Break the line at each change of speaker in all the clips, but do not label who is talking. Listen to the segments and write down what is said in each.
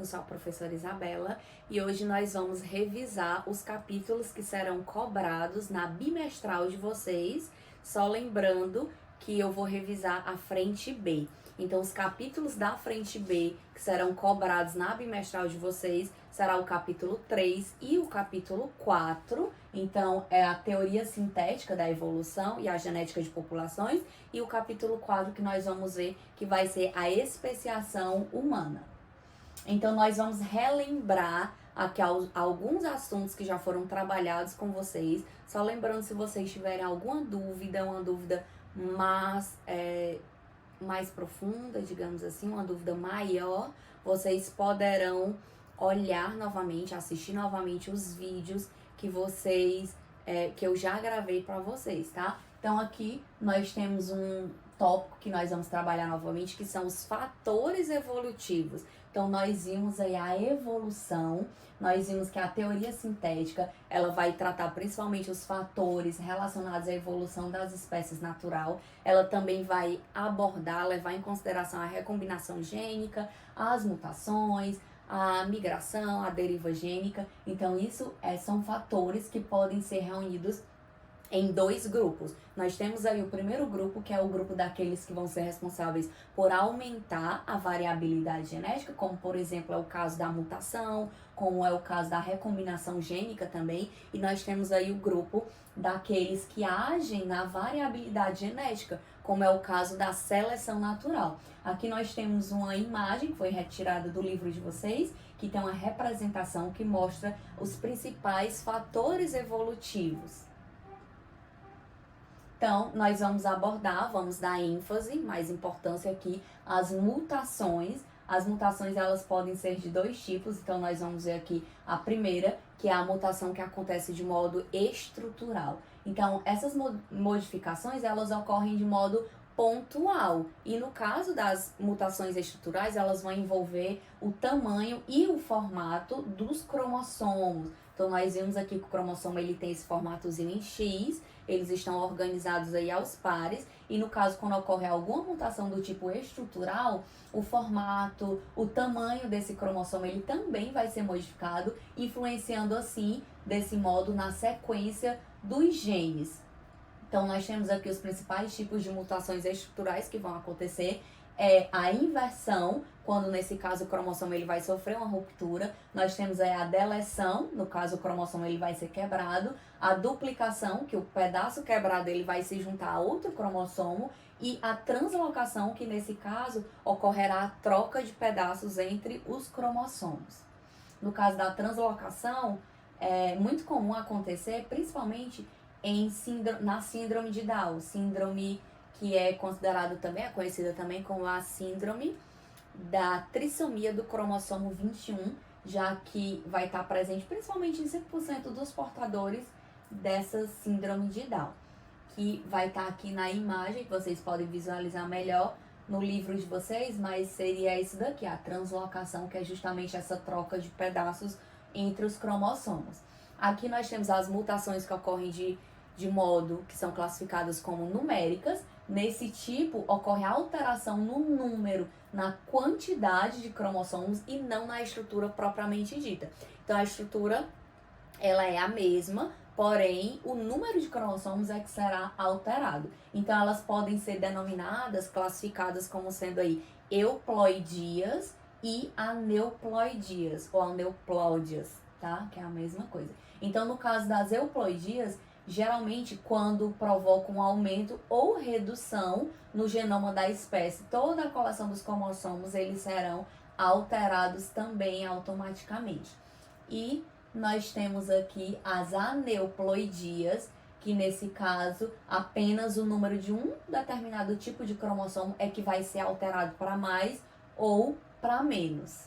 eu sou a professora Isabela e hoje nós vamos revisar os capítulos que serão cobrados na bimestral de vocês, só lembrando que eu vou revisar a frente B. Então, os capítulos da frente B que serão cobrados na bimestral de vocês será o capítulo 3 e o capítulo 4. Então, é a teoria sintética da evolução e a genética de populações. E o capítulo 4 que nós vamos ver que vai ser a especiação humana. Então, nós vamos relembrar aqui alguns assuntos que já foram trabalhados com vocês. Só lembrando, se vocês tiverem alguma dúvida, uma dúvida mais profunda, digamos assim, uma dúvida maior, vocês poderão olhar novamente, assistir novamente os vídeos que que eu já gravei para vocês, tá? Então aqui nós temos um tópico que nós vamos trabalhar novamente, que são os fatores evolutivos. Então nós vimos aí a evolução, nós vimos que a teoria sintética, ela vai tratar principalmente os fatores relacionados à evolução das espécies natural. Ela também vai abordar, levar em consideração a recombinação gênica, as mutações, a migração, a deriva gênica. Então isso são fatores que podem ser reunidos em dois grupos. Nós temos aí o primeiro grupo, que é o grupo daqueles que vão ser responsáveis por aumentar a variabilidade genética, como por exemplo é o caso da mutação, como é o caso da recombinação gênica também. E nós temos aí o grupo daqueles que agem na variabilidade genética, como é o caso da seleção natural. Aqui nós temos uma imagem que foi retirada do livro de vocês, que tem uma representação que mostra os principais fatores evolutivos. Então, nós vamos abordar, vamos dar ênfase, mais importância aqui, às mutações. As mutações, elas podem ser de dois tipos, então nós vamos ver aqui a primeira, que é a mutação que acontece de modo estrutural. Então, essas modificações, elas ocorrem de modo pontual. E no caso das mutações estruturais, elas vão envolver o tamanho e o formato dos cromossomos. Então, nós vimos aqui que o cromossomo ele tem esse formatozinho em X, eles estão organizados aí aos pares, e no caso, quando ocorre alguma mutação do tipo estrutural, o formato, o tamanho desse cromossomo, ele também vai ser modificado, influenciando assim, desse modo, na sequência dos genes. Então, nós temos aqui os principais tipos de mutações estruturais que vão acontecer. A inversão, quando nesse caso o cromossomo ele vai sofrer uma ruptura. Nós temos aí a deleção, no caso o cromossomo ele vai ser quebrado. A duplicação, que o pedaço quebrado ele vai se juntar a outro cromossomo. E a translocação, que nesse caso ocorrerá a troca de pedaços entre os cromossomos. No caso da translocação, é muito comum acontecer, principalmente na síndrome de Down, síndrome que é considerada também, é conhecida também como a síndrome da trissomia do cromossomo 21, já que vai estar presente principalmente em 5% dos portadores dessa síndrome de Down, que vai estar aqui na imagem, que vocês podem visualizar melhor no livro de vocês, mas seria isso daqui, a translocação, que é justamente essa troca de pedaços entre os cromossomos. Aqui nós temos as mutações que ocorrem de modo que são classificadas como numéricas. Nesse tipo, ocorre alteração no número, na quantidade de cromossomos e não na estrutura propriamente dita. Então, a estrutura, ela é a mesma, porém, o número de cromossomos é que será alterado. Então, elas podem ser denominadas, classificadas como sendo aí euploidias e aneuploidias, ou aneuploidias, tá? Que é a mesma coisa. Então, no caso das euploidias, geralmente quando provoca um aumento ou redução no genoma da espécie, toda a coleção dos cromossomos eles serão alterados também automaticamente. E nós temos aqui as aneuploidias, que nesse caso apenas o número de um determinado tipo de cromossomo é que vai ser alterado para mais ou para menos.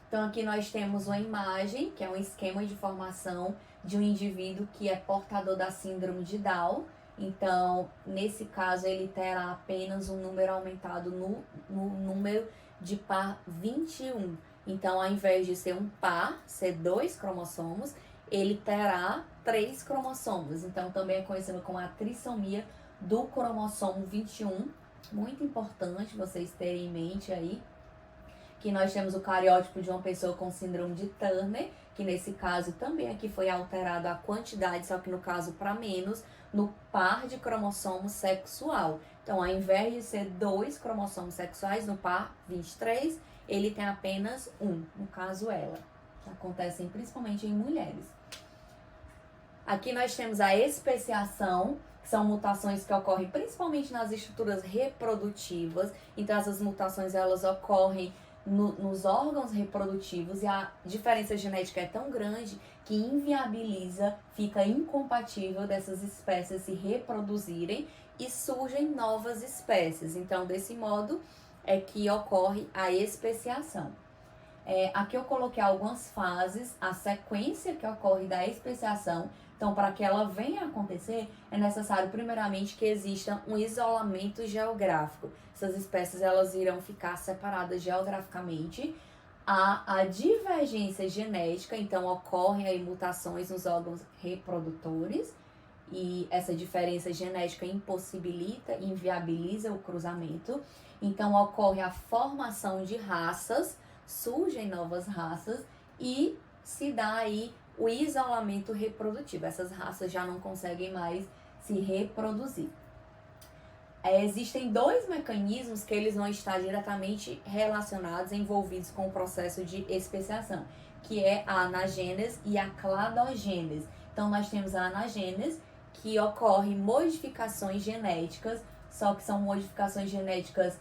Então aqui nós temos uma imagem, que é um esquema de formação de um indivíduo que é portador da síndrome de Down. Então, nesse caso, ele terá apenas um número aumentado no número de par 21. Então, ao invés de ser um par, ser 2 cromossomos, ele terá 3 cromossomos. Então, também é conhecido como a trissomia do cromossomo 21. Muito importante vocês terem em mente aí, que nós temos o cariótipo de uma pessoa com síndrome de Turner, que nesse caso também aqui foi alterado a quantidade, só que no caso para menos, no par de cromossomos sexual. Então, ao invés de ser 2 cromossomos sexuais, no par 23, ele tem apenas 1, no caso ela, que acontecem principalmente em mulheres. Aqui nós temos a especiação, que são mutações que ocorrem principalmente nas estruturas reprodutivas. Então, essas mutações elas ocorrem nos órgãos reprodutivos e a diferença genética é tão grande que inviabiliza, fica incompatível dessas espécies se reproduzirem e surgem novas espécies. Então, desse modo é que ocorre a especiação. Aqui eu coloquei algumas fases, a sequência que ocorre da especiação. Então, para que ela venha a acontecer, é necessário primeiramente que exista um isolamento geográfico. Essas espécies elas irão ficar separadas geograficamente. Há a divergência genética, então ocorrem aí mutações nos órgãos reprodutores. E essa diferença genética impossibilita, inviabiliza o cruzamento. Então, ocorre a formação de raças, surgem novas raças e se dá aí o isolamento reprodutivo. Essas raças já não conseguem mais se reproduzir. Existem 2 mecanismos que eles vão estar diretamente relacionados, envolvidos com o processo de especiação, que é a anagênese e a cladogênese. Então, nós temos a anagênese, que ocorre modificações genéticas, só que são modificações genéticas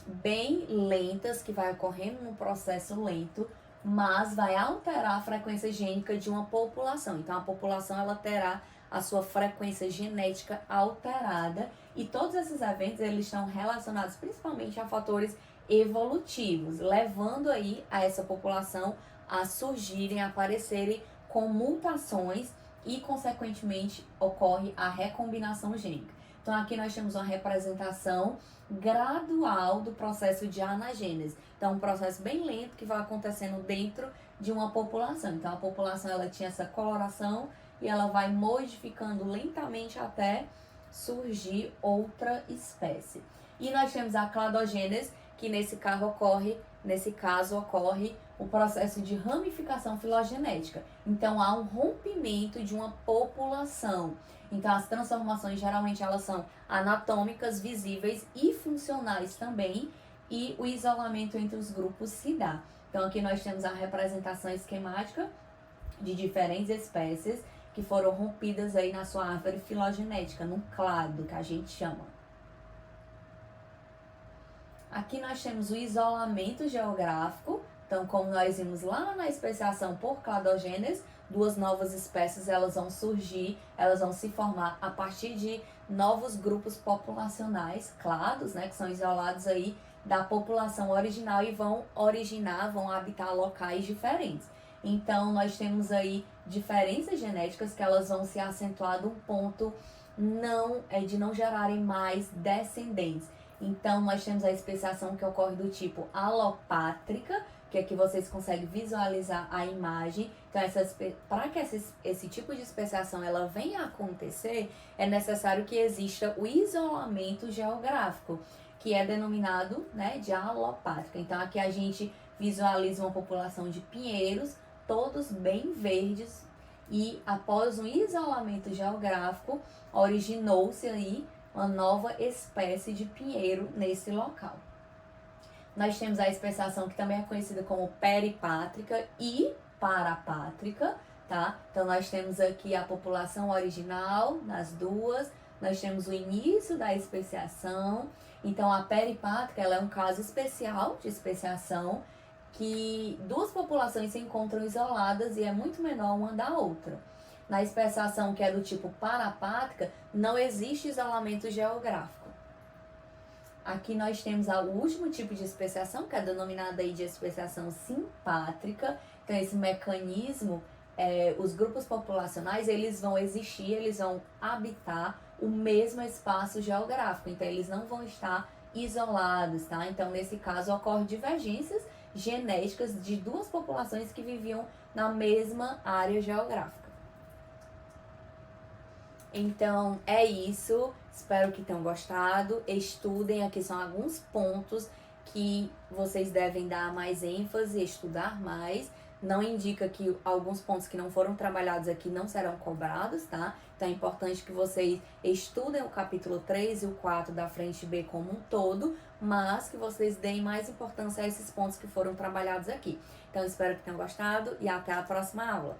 bem lentas, que vai ocorrendo num processo lento, mas vai alterar a frequência gênica de uma população. Então, a população ela terá a sua frequência genética alterada e todos esses eventos eles estão relacionados principalmente a fatores evolutivos, levando aí a essa população a surgirem, a aparecerem com mutações e, consequentemente, ocorre a recombinação gênica. Então, aqui nós temos uma representação gradual do processo de anagênese. Então, um processo bem lento que vai acontecendo dentro de uma população. Então, a população ela tinha essa coloração e ela vai modificando lentamente até surgir outra espécie. E nós temos a cladogênese, que nesse caso ocorre o processo de ramificação filogenética. Então, há um rompimento de uma população. Então, as transformações geralmente elas são anatômicas, visíveis e funcionais também, e o isolamento entre os grupos se dá. Então, aqui nós temos a representação esquemática de diferentes espécies que foram rompidas aí na sua árvore filogenética, num clado, que a gente chama. Aqui nós temos o isolamento geográfico. Então, como nós vimos lá na especiação por cladogênese, 2 novas espécies elas vão surgir, elas vão se formar a partir de novos grupos populacionais, clados, né, que são isolados aí da população original e vão habitar locais diferentes. Então, nós temos aí diferenças genéticas que elas vão se acentuar de um ponto de não gerarem mais descendentes. Então, nós temos a especiação que ocorre do tipo alopátrica, que aqui vocês conseguem visualizar a imagem. Então, para que esse tipo de especiação ela venha a acontecer, é necessário que exista o isolamento geográfico, que é denominado, né, de alopátrica. Então, aqui a gente visualiza uma população de pinheiros, todos bem verdes, e após um isolamento geográfico, originou-se aí uma nova espécie de pinheiro nesse local. Nós temos a especiação que também é conhecida como peripátrica e parapátrica, tá? Então, nós temos aqui a população original nas duas, nós temos o início da especiação. Então, a peripátrica ela é um caso especial de especiação, que 2 populações se encontram isoladas e é muito menor uma da outra. Na especiação que é do tipo parapátrica, não existe isolamento geográfico. Aqui nós temos o último tipo de especiação, que é denominada aí de especiação simpátrica. Então, esse mecanismo, os grupos populacionais, eles vão existir, eles vão habitar o mesmo espaço geográfico. Então, eles não vão estar isolados, tá? Então, nesse caso, ocorrem divergências genéticas de 2 populações que viviam na mesma área geográfica. Então, é isso. Espero que tenham gostado. Estudem. Aqui são alguns pontos que vocês devem dar mais ênfase, estudar mais. Não indica que alguns pontos que não foram trabalhados aqui não serão cobrados, tá? Então é importante que vocês estudem o capítulo 3 e o 4 da frente B como um todo, mas que vocês deem mais importância a esses pontos que foram trabalhados aqui. Então espero que tenham gostado e até a próxima aula.